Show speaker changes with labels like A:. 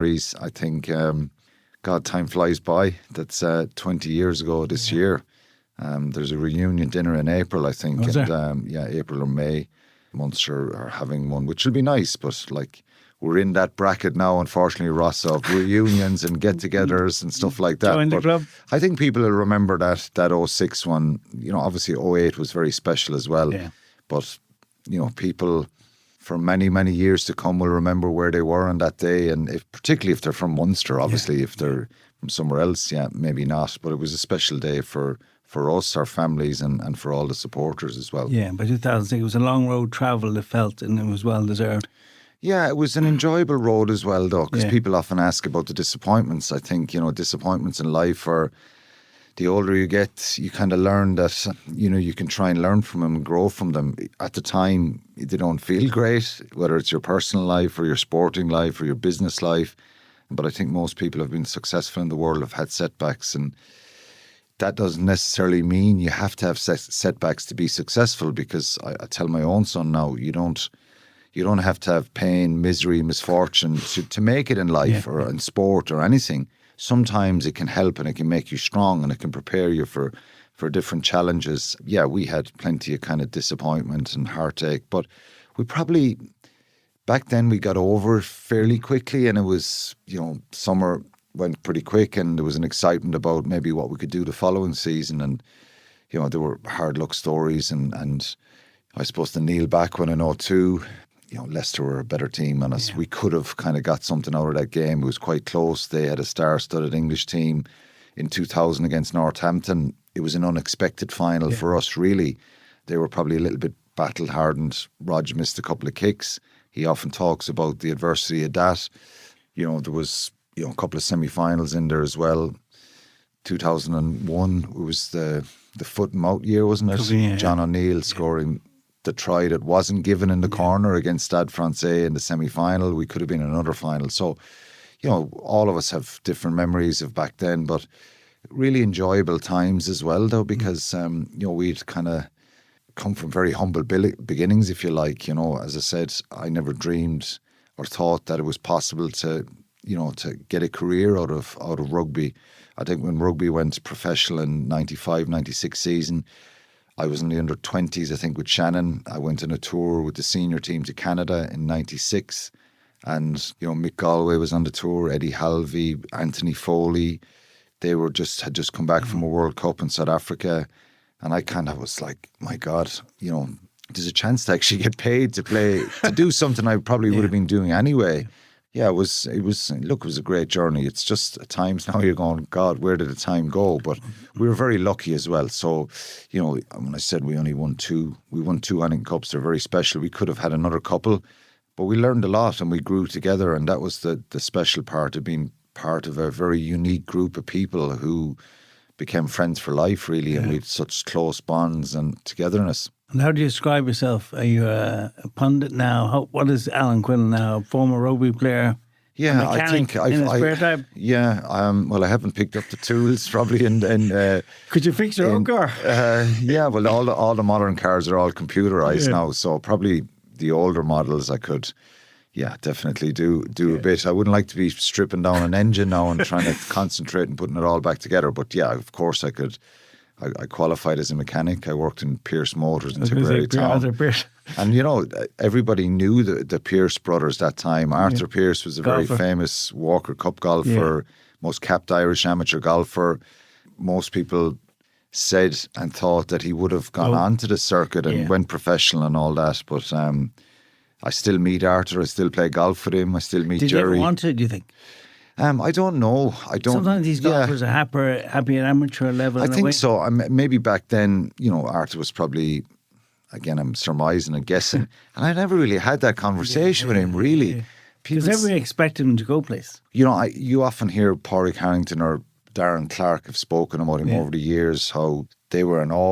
A: I think, God, time flies by. That's 20 years ago this year. There's a reunion dinner in April, I think.
B: Was there?
A: April or May. Munster are having one, which will be nice, but like we're in that bracket now, unfortunately, Ross, of reunions and get-togethers and stuff like that.
B: Join the club.
A: I think people will remember that 06 one. Obviously 08 was very special as well.
B: Yeah.
A: But, people for many, many years to come will remember where they were on that day, and particularly if they're from Munster, obviously. If they're from somewhere else, maybe not. But it was a special day for us, our families, and for all the supporters as well.
B: Yeah, by 2006, it was a long road travel, it felt, and it was well deserved.
A: Yeah, it was an enjoyable road as well, though, because people often ask about the disappointments. I think, disappointments in life are, the older you get, you kind of learn that, you can try and learn from them and grow from them. At the time, they don't feel great, whether it's your personal life or your sporting life or your business life. But I think most people have been successful in the world, have had setbacks, and that doesn't necessarily mean you have to have setbacks to be successful, because I tell my own son now, you don't have to have pain, misery, misfortune to make it in life or in sport or anything. Sometimes it can help and it can make you strong and it can prepare you for different challenges. Yeah, we had plenty of kind of disappointment and heartache, but we probably, back then we got over it fairly quickly, and it was, summer went pretty quick, and there was an excitement about maybe what we could do the following season. And, there were hard luck stories, and I suppose the Neil back when in 02, Leicester were a better team than us. We could have kind of got something out of that game. It was quite close. They had a star-studded English team in 2000 against Northampton. It was an unexpected final for us, really. They were probably a little bit battle-hardened. Rog missed a couple of kicks. He often talks about the adversity of that. There was, a couple of semi-finals in there as well. 2001, it was the foot and mouth year, wasn't it?
B: Yeah.
A: John O'Neill scoring the try that wasn't given in the corner against Stade Francais in the semi-final. We could have been in another final. So, all of us have different memories of back then, but really enjoyable times as well, though, because, we'd kind of come from very humble beginnings, if you like. As I said, I never dreamed or thought that it was possible to get a career out of rugby. I think when rugby went professional in 95, 96 season, I was in the under-20s, I think, with Shannon. I went on a tour with the senior team to Canada in 96. And, Mick Galway was on the tour, Eddie Halvey, Anthony Foley. They had just come back from a World Cup in South Africa. And I kind of was like, my God, there's a chance to actually get paid to play, to do something I probably would have been doing anyway. Yeah, it was a great journey. It's just at times now you're going, God, where did the time go? But we were very lucky as well. So, when I said we only won two Heineken Cups, they're very special. We could have had another couple, but we learned a lot and we grew together. And that was the special part of being part of a very unique group of people who became friends for life, really. And we had such close bonds and togetherness.
B: And how do you describe yourself? Are you a pundit now? What is Alan Quinn now? A former rugby player?
A: Yeah, I think
B: in his spare time?
A: Yeah, well, I haven't picked up the tools probably.
B: Could you fix your own car?
A: Yeah, well, all the modern cars are all computerized now, so probably the older models I could, definitely do a bit. I wouldn't like to be stripping down an engine now and trying to concentrate and putting it all back together. But yeah, of course I could. I qualified as a mechanic. I worked in Pierce Motors in Tipperary Town. And, everybody knew the Pierce brothers that time. Arthur Pierce was a very famous Walker Cup golfer, most capped Irish amateur golfer. Most people said and thought that he would have gone on to the circuit and went professional and all that. But I still meet Arthur. I still play golf with him. I still meet Jerry.
B: Did you ever want to, do you think?
A: I don't know.
B: Sometimes these golfers are happy at amateur level.
A: I think so. Maybe back then, Arthur was probably, again, I'm surmising and guessing, and I never really had that conversation with him, really.
B: Because everybody expected him to go place.
A: You often hear Pádraig Harrington or Darren Clark have spoken about him over the years, how they were in awe